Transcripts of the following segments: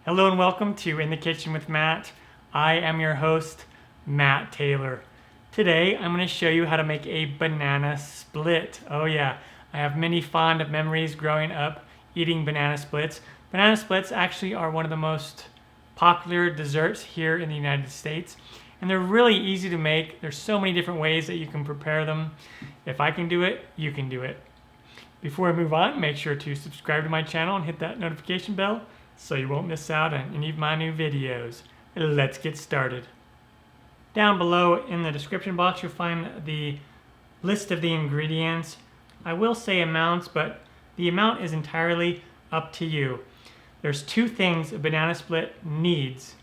Hello and welcome to In the Kitchen with Matt. I am your host, Matt Taylor. Today I'm going to show you how to make a banana split. Oh yeah, I have many fond memories growing up eating banana splits. Banana splits actually are one of the most popular desserts here in the United States, and they're really easy to make. There's so many different ways that you can prepare them. If I can do it, you can do it. Before I move on, make sure to subscribe to my channel and hit that notification bell so you won't miss out on any of my new videos. Let's get started. Down below in the description box, you'll find the list of the ingredients. I will say amounts, but the amount is entirely up to you. There's two things a banana split needs.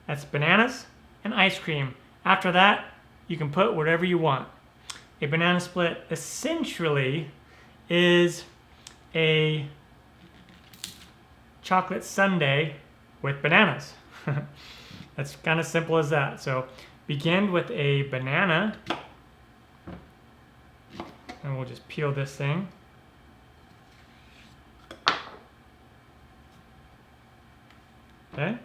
That's bananas and ice cream. After that, you can put whatever you want. A banana split essentially is a chocolate sundae with bananas. That's kind of simple as that. So begin with a banana, and we'll just peel this thing. Okay.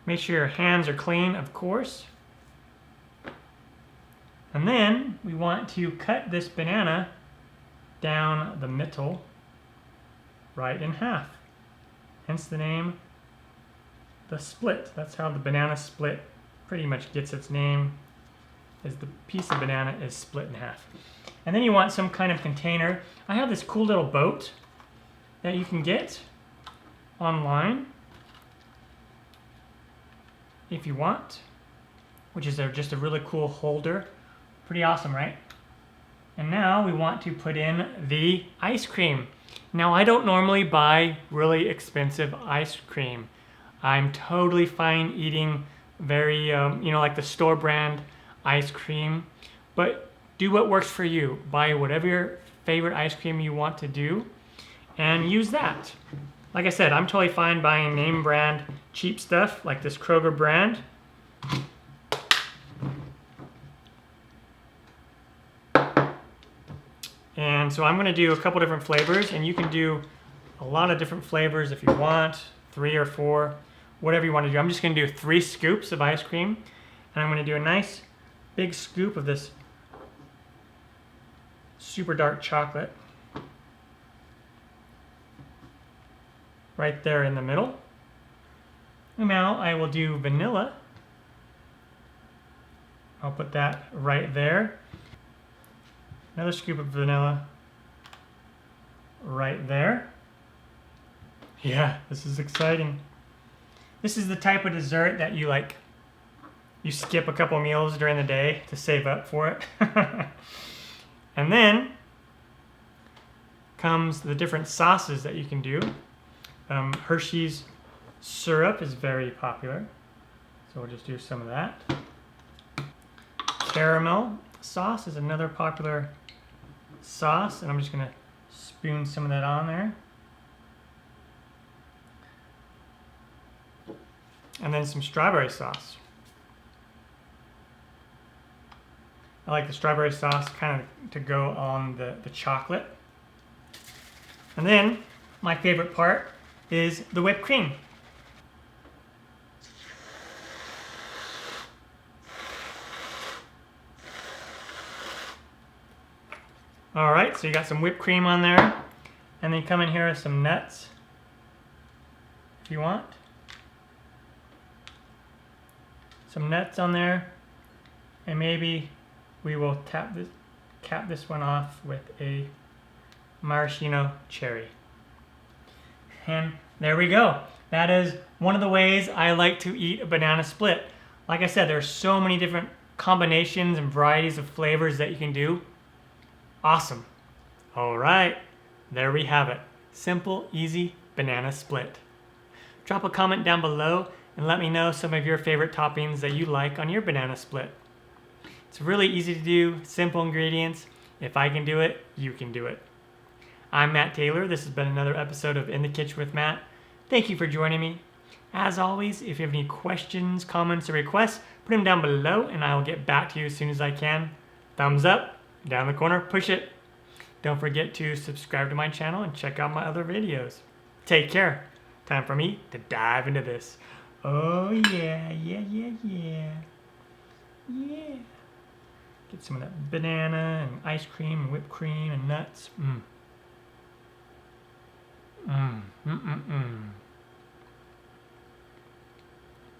Make sure your hands are clean, of course. And then we want to cut this banana down the middle, right in half. Hence the name, the split. That's how the banana split pretty much gets its name, is the piece of banana is split in half. And then you want some kind of container. I have this cool little boat that you can get online if you want, which is just a really cool holder. Pretty awesome, right? And now we want to put in the ice cream. Now, I don't normally buy really expensive ice cream. I'm totally fine eating very, like the store brand ice cream, but do what works for you. Buy whatever your favorite ice cream you want to do and use that. Like I said, I'm totally fine buying name brand cheap stuff like this Kroger brand. And so I'm going to do a couple different flavors, and you can do a lot of different flavors if you want, 3 or 4, whatever you want to do. I'm just going to do 3 scoops of ice cream, and I'm going to do a nice big scoop of this super dark chocolate right there in the middle. And now I will do vanilla. I'll put that right there. Another scoop of vanilla right there. Yeah, this is exciting. This is the type of dessert that you skip a couple meals during the day to save up for it. And then comes the different sauces that you can do. Hershey's syrup is very popular, so we'll just do some of that. Caramel sauce is another popular sauce, and I'm just going to spoon some of that on there. And then some strawberry sauce. I like the strawberry sauce kind of to go on the chocolate. And then my favorite part is the whipped cream. All right, so you got some whipped cream on there, and then come in here with some nuts if you want. Some nuts on there, and maybe we will cap this one off with a maraschino cherry. And there we go. That is one of the ways I like to eat a banana split. Like I said, there's so many different combinations and varieties of flavors that you can do. Awesome. All right, there we have it. Simple, easy banana split. Drop a comment down below and let me know some of your favorite toppings that you like on your banana split. It's really easy to do, simple ingredients. If I can do it, you can do it. I'm Matt Taylor. This has been another episode of In the Kitchen with Matt. Thank you for joining me. As always, if you have any questions, comments, or requests, put them down below and I will get back to you as soon as I can. Thumbs up. Down the corner, push it. Don't forget to subscribe to my channel and check out my other videos. take care. Time for me to dive into this. Oh yeah. Get some of that banana and ice cream and whipped cream and nuts.